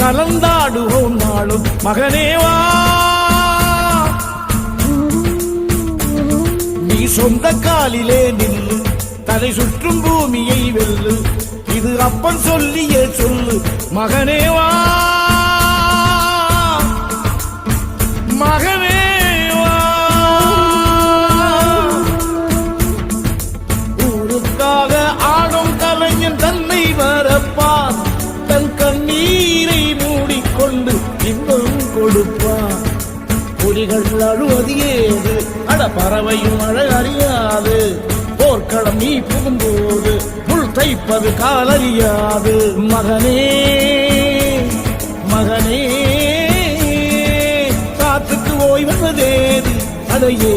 கலந்தாடுவோம் நாளும் மகனேவா. நீ சொந்த காலிலே நில்லு, தலை சுற்றும் பூமியை வெல்லு, இது அப்பன் சொல்லிய சொல்லு மகனேவா. மகனேவா, ஊருக்காக ஆடும் கலைஞன் தன்னை வரப்பான், தன் கண்ணீரை மூடிக்கொண்டு இன்பம் கொடுப்பான். புலிகள் அழுவது ஏது, அட பறவையும் அழ அறியாது, போர்க்களம் நீ புகும்போது முள் தைப்பது காலறியாது. மகனே மகனே, காத்துக்கு ஓய்வதேது, அடையே